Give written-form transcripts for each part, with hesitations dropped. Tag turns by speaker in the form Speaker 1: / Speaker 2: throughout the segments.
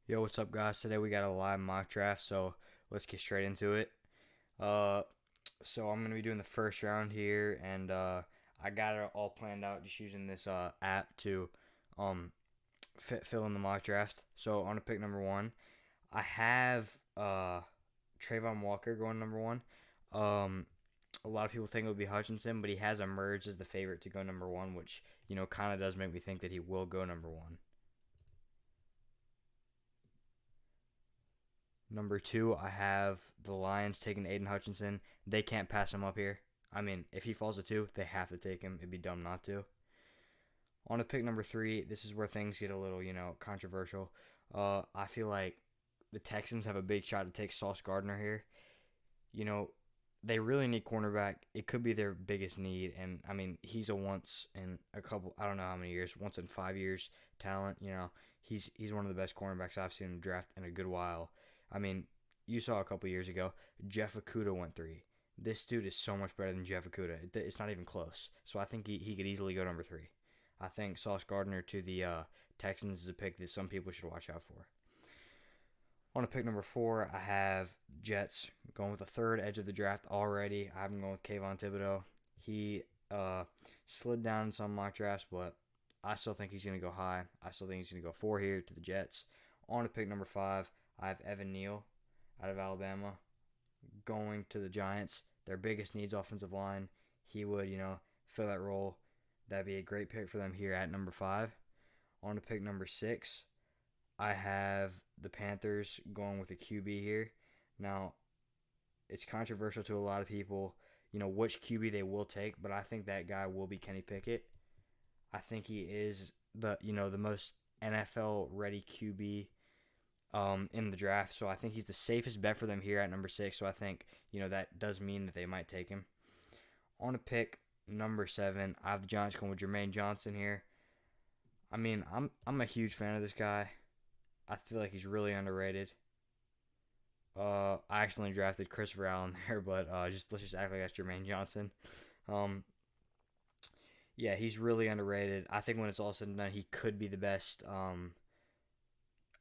Speaker 1: Yo, what's up, guys? Today we got a live mock draft, so let's get straight into it. Uh, so I'm gonna be doing the first round here, and I got it all planned out just using this app to um fill in the mock draft. So on to pick number one, I have Trayvon Walker going number one. Um, a lot of people think it would be Hutchinson, but he has emerged as the favorite to go number one, which kind of does make me think that he will go number one. Number two, I have the Lions taking Aiden Hutchinson. They can't pass him up here. I mean, if he falls to two, they have to take him. It'd be dumb not to. On to pick number three, this is where things get a little, controversial. I feel like the Texans have a big shot to take Sauce Gardner here. You know, they really need cornerback. It could be their biggest need, and I mean, he's a once in a couple. I don't know how many years. Once in 5 years talent. He's one of the best cornerbacks I've seen him draft in a good while. I mean, you saw a couple years ago, Jeff Okudah went three. This dude is so much better than Jeff Okudah. It's not even close. So I think he could easily go number three. I think Sauce Gardner to the Texans is a pick that some people should watch out for. On to pick number four, I have Jets going with the third edge of the draft already. I have him going with Kayvon Thibodeau. He slid down in some mock drafts, but I still think he's going to go high. I still think he's going to go four here to the Jets. On to pick number five, I have Evan Neal out of Alabama going to the Giants. Their biggest needs offensive line. He would, fill that role. That'd be a great pick for them here at number five. On to pick number six, I have the Panthers going with a QB here. Now, it's controversial to a lot of people, which QB they will take, but I think that guy will be Kenny Pickett. I think he is the most NFL ready QB in the draft. So I think he's the safest bet for them here at number six. So I think, that does mean that they might take him. On to pick number seven, I have the Giants going with Jermaine Johnson here. I mean, I'm a huge fan of this guy. I feel like he's really underrated. I accidentally drafted Christopher Allen there, but let's just act like that's Jermaine Johnson. Um, yeah, he's really underrated. I think when it's all said and done, he could be the best.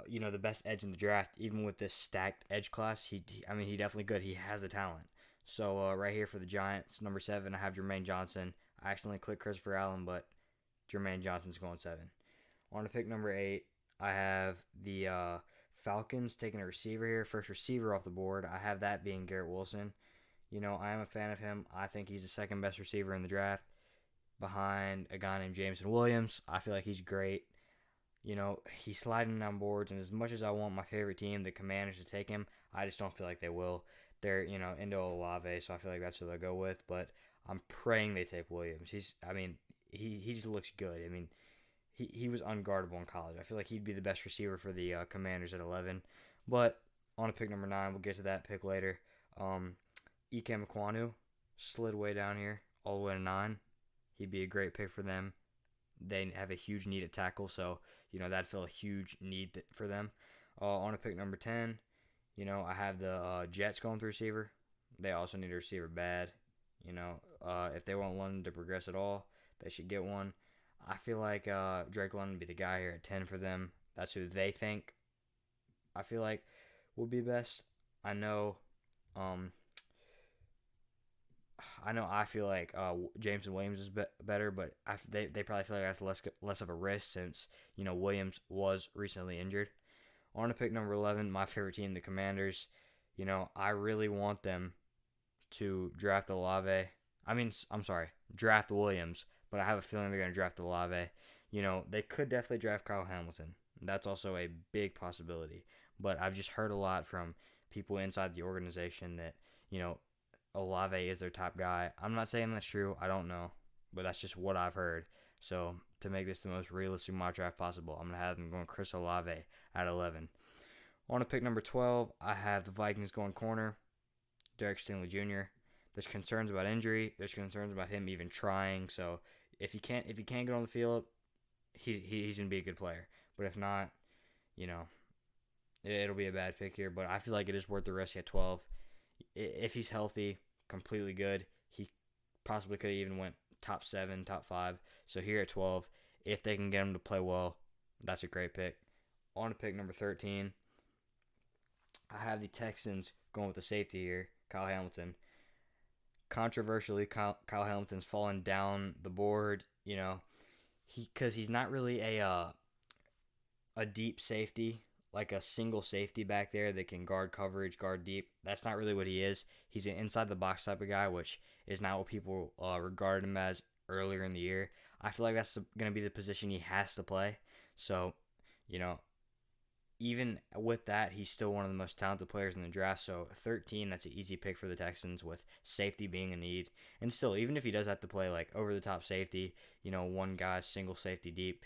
Speaker 1: The best edge in the draft, even with this stacked edge class. He definitely good. He has the talent. So right here for the Giants, number seven, I have Jermaine Johnson. I accidentally clicked Christopher Allen, but Jermaine Johnson's going seven. On to pick number eight, I have the Falcons taking a receiver here. First receiver off the board. I have that being Garrett Wilson. I am a fan of him. I think he's the second best receiver in the draft behind a guy named Jameson Williams. I feel like he's great. He's sliding down boards, and as much as I want my favorite team, the Commanders, to take him, I just don't feel like they will. They're, into Olave, so I feel like that's who they'll go with, but I'm praying they take Williams. He just looks good. He was unguardable in college. I feel like he'd be the best receiver for the Commanders at 11. But on to pick number 9, we'll get to that pick later. Ike Mekwonu slid way down here, all the way to 9. He'd be a great pick for them. They have a huge need at tackle, so that'd fill a huge need for them. On to pick number 10, I have the Jets going through receiver. They also need a receiver bad. If they want London to progress at all, they should get one. I feel like Drake London would be the guy here at 10 for them. That's who they think I feel like will be best. I know I feel like Jameson Williams is better, but they probably feel like that's less of a risk since Williams was recently injured. On to pick number 11, my favorite team, the Commanders. I really want them to draft Olave. I'm sorry, draft Williams, but I have a feeling they're going to draft Olave. They could definitely draft Kyle Hamilton. That's also a big possibility. But I've just heard a lot from people inside the organization that, Olave is their top guy. I'm not saying that's true. I don't know. But that's just what I've heard. So to make this the most realistic mock draft possible, I'm going to have them going Chris Olave at 11. On to pick number 12, I have the Vikings going corner, Derek Stingley Jr. There's concerns about injury. There's concerns about him even trying. So if he can't get on the field, he's going to be a good player. But if not, it'll be a bad pick here. But I feel like it is worth the risk at 12. If he's healthy, completely good, he possibly could have even went top 7, top 5. So here at 12, if they can get him to play well, that's a great pick. On to pick number 13, I have the Texans going with the safety here, Kyle Hamilton. Controversially, Kyle Hamilton's fallen down the board, because he's not really a deep safety, like a single safety back there that can guard coverage, guard deep. That's not really what he is. He's an inside the box type of guy, which is not what people regard him as earlier in the year. I feel like that's going to be the position he has to play. So, even with that, he's still one of the most talented players in the draft. So 13, that's an easy pick for the Texans with safety being a need. And still, even if he does have to play like over the top safety, one guy single safety deep,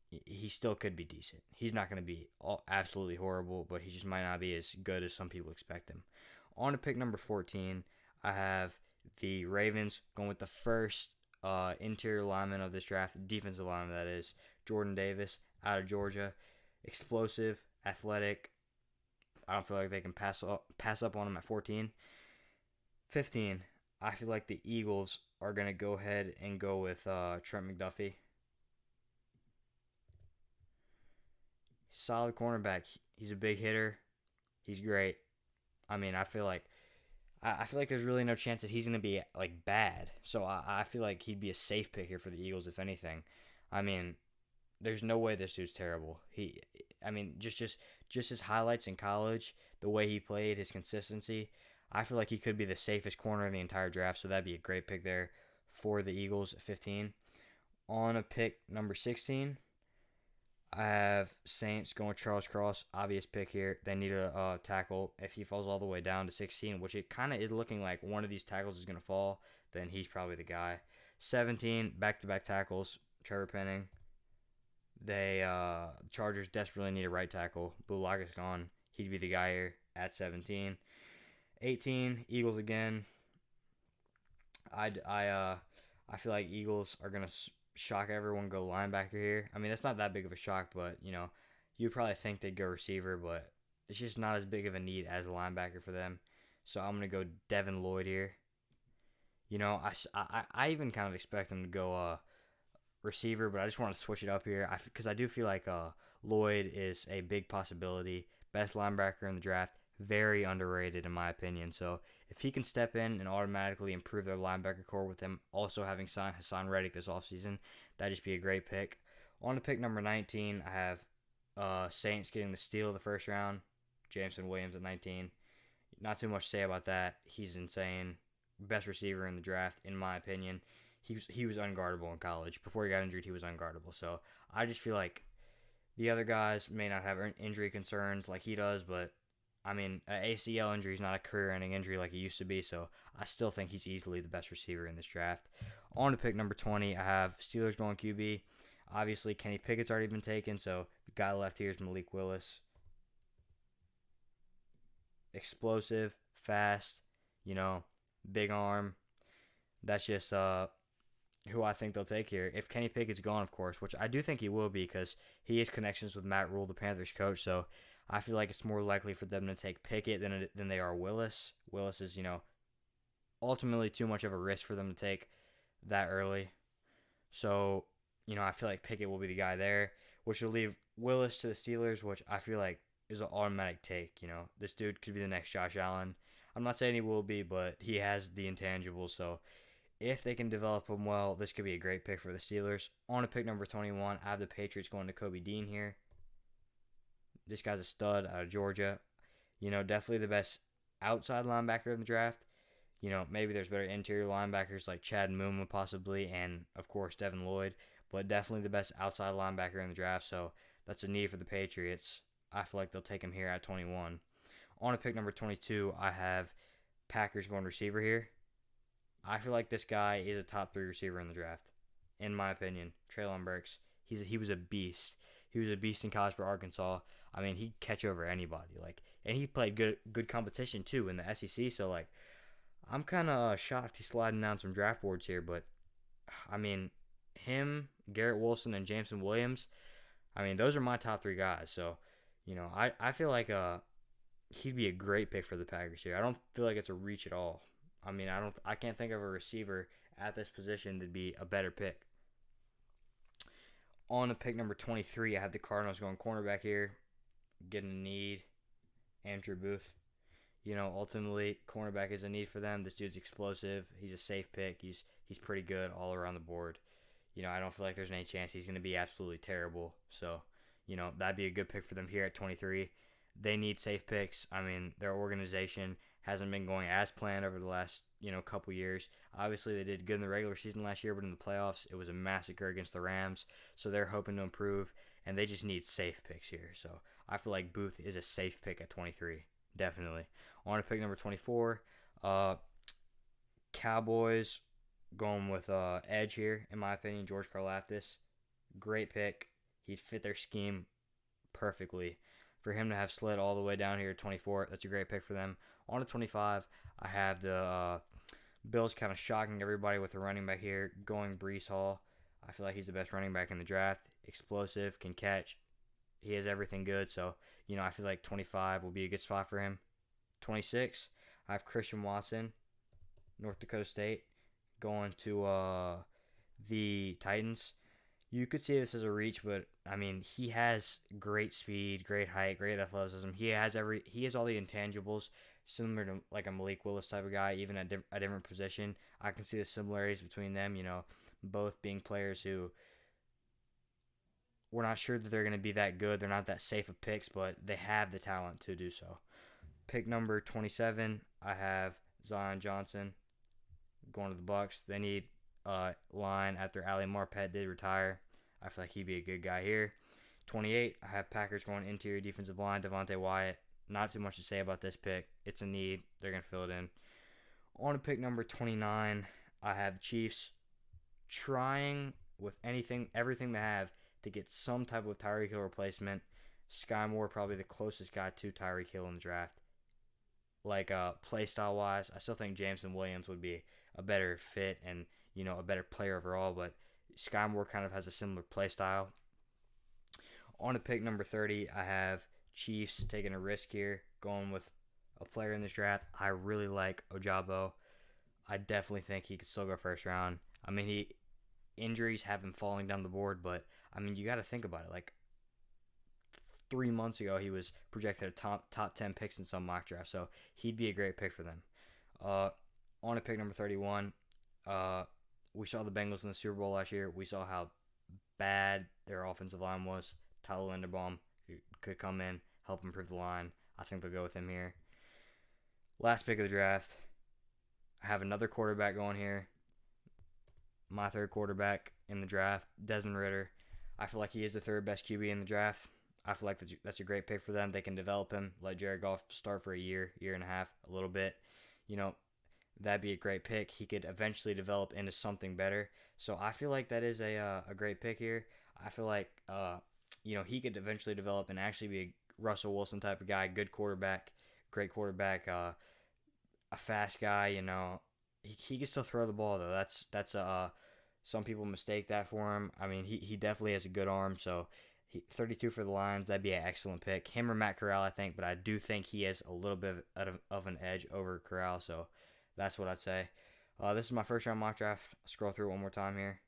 Speaker 1: he still could be decent. He's not going to be absolutely horrible, but he just might not be as good as some people expect him. On to pick number 14, I have the Ravens going with the first interior lineman of this draft, defensive lineman that is, Jordan Davis out of Georgia. Explosive, athletic. I don't feel like they can pass up on him at 14. 15, I feel like the Eagles are going to go ahead and go with Trent McDuffie. Solid cornerback. He's a big hitter. He's great. I mean, I feel like there's really no chance that he's going to be like bad. So I feel like he'd be a safe pick here for the Eagles, if anything. I mean, there's no way this dude's terrible. Just his highlights in college, the way he played, his consistency. I feel like he could be the safest corner in the entire draft, so that'd be a great pick there for the Eagles at 15. On a pick number 16, I have Saints going with Charles Cross. Obvious pick here. They need a tackle. If he falls all the way down to 16, which it kind of is looking like one of these tackles is going to fall, then he's probably the guy. 17, back-to-back tackles. Trevor Penning. Chargers desperately need a right tackle. Bulaga's gone. He'd be the guy here at 17. 18, Eagles again. I feel like Eagles are gonna shock everyone. Go linebacker here. I mean, that's not that big of a shock, but you'd probably think they'd go receiver, but it's just not as big of a need as a linebacker for them. So I'm gonna go Devin Lloyd here. I even kind of expect them to go receiver, but I just want to switch it up here because I do feel like Lloyd is a big possibility. Best linebacker in the draft. Very underrated in my opinion. So if he can step in and automatically improve their linebacker core with them also having signed Hassan Reddick this offseason, that'd just be a great pick. On to pick number 19, I have Saints getting the steal of the first round. Jameson Williams at 19. Not too much to say about that. He's insane. Best receiver in the draft, in my opinion. He was unguardable in college. Before he got injured, he was unguardable. So I just feel like the other guys may not have injury concerns like he does, but I mean, an ACL injury is not a career-ending injury like it used to be, so I still think he's easily the best receiver in this draft. On to pick number 20, I have Steelers going QB. Obviously, Kenny Pickett's already been taken, so the guy left here is Malik Willis. Explosive, fast, big arm. That's just who I think they'll take here. If Kenny Pickett's gone, of course, which I do think he will be because he has connections with Matt Rule, the Panthers coach, so I feel like it's more likely for them to take Pickett than they are Willis. Willis is, ultimately too much of a risk for them to take that early. So, I feel like Pickett will be the guy there, which will leave Willis to the Steelers, which I feel like is an automatic take. This dude could be the next Josh Allen. I'm not saying he will be, but he has the intangibles, so if they can develop him well, this could be a great pick for the Steelers. On to pick number 21, I have the Patriots going to Kobe Dean here. This guy's a stud out of Georgia. Definitely the best outside linebacker in the draft. Maybe there's better interior linebackers like Chad Muma possibly, and, of course, Devin Lloyd. But definitely the best outside linebacker in the draft, so that's a need for the Patriots. I feel like they'll take him here at 21. On to pick number 22, I have Packers going receiver here. I feel like this guy is a top 3 receiver in the draft, in my opinion. Treylon Burks, he was a beast. He was a beast in college for Arkansas. I mean, he'd catch over anybody. And he played good competition too in the SEC. So I'm kind of shocked he's sliding down some draft boards here. But I mean, him, Garrett Wilson, and Jameson Williams. I mean, those are my top 3 guys. So I feel like he'd be a great pick for the Packers here. I don't feel like it's a reach at all. I mean, I can't think of a receiver at this position that'd be a better pick. On to pick number 23, I have the Cardinals going cornerback here. getting a need, Andrew Booth. Ultimately, cornerback is a need for them. This dude's explosive. He's a safe pick. He's pretty good all around the board. I don't feel like there's any chance he's going to be absolutely terrible. So, that'd be a good pick for them here at 23. They need safe picks. I mean, their organization hasn't been going as planned over the last, couple years. Obviously, they did good in the regular season last year, but in the playoffs, it was a massacre against the Rams. So they're hoping to improve, and they just need safe picks here. So I feel like Booth is a safe pick at 23. Definitely. On to pick number 24. Cowboys going with edge here, in my opinion. George Karlaftis. Great pick. He'd fit their scheme perfectly. For him to have slid all the way down here at 24, that's a great pick for them. On to 25, I have the Bills kind of shocking everybody with a running back here, going Breece Hall. I feel like he's the best running back in the draft. Explosive, can catch. He has everything good, so I feel like 25 will be a good spot for him. 26, I have Christian Watson, North Dakota State, going to the Titans. You could see this as a reach, but I mean, he has great speed, great height, great athleticism. He has all the intangibles, similar to like a Malik Willis type of guy, even at a different position. I can see the similarities between them. Both being players who we're not sure that they're going to be that good. They're not that safe of picks, but they have the talent to do so. Pick number 27, I have Zion Johnson going to the Bucks. They need line after Ali Marpet did retire. I feel like he'd be a good guy here. 28, I have Packers going interior defensive line, Devontae Wyatt. Not too much to say about this pick. It's a need. They're going to fill it in. On to pick number 29, I have the Chiefs trying with everything they have to get some type of Tyreek Hill replacement. Sky Moore probably the closest guy to Tyreek Hill in the draft. Like play style wise, I still think Jameson Williams would be a better fit and a better player overall, but Sky Moore kind of has a similar play style. On to pick number 30, I have Chiefs taking a risk here, going with a player in this draft. I really like Ojabo. I definitely think he could still go first round. I mean, injuries have him falling down the board, but I mean, you got to think about it. Like 3 months ago, he was projected a top 10 picks in some mock draft, so he'd be a great pick for them. On to pick number 31, we saw the Bengals in the Super Bowl last year. We saw how bad their offensive line was. Tyler Linderbaum could come in, help improve the line. I think they'll go with him here. Last pick of the draft, I have another quarterback going here. My third quarterback in the draft, Desmond Ritter. I feel like he is the third best QB in the draft. I feel like that's a great pick for them. They can develop him, let Jared Goff start for a year and a half, a little bit. That'd be a great pick. He could eventually develop into something better. So I feel like that is a great pick here. I feel like he could eventually develop and actually be a Russell Wilson type of guy, good quarterback, great quarterback, a fast guy. He can still throw the ball though. That's some people mistake that for him. I mean, he definitely has a good arm. So 32 for the Lions, that'd be an excellent pick. Him or Matt Corral, I think, but I do think he has a little bit of an edge over Corral. So that's what I'd say. This is my first round mock draft. I'll scroll through it one more time here.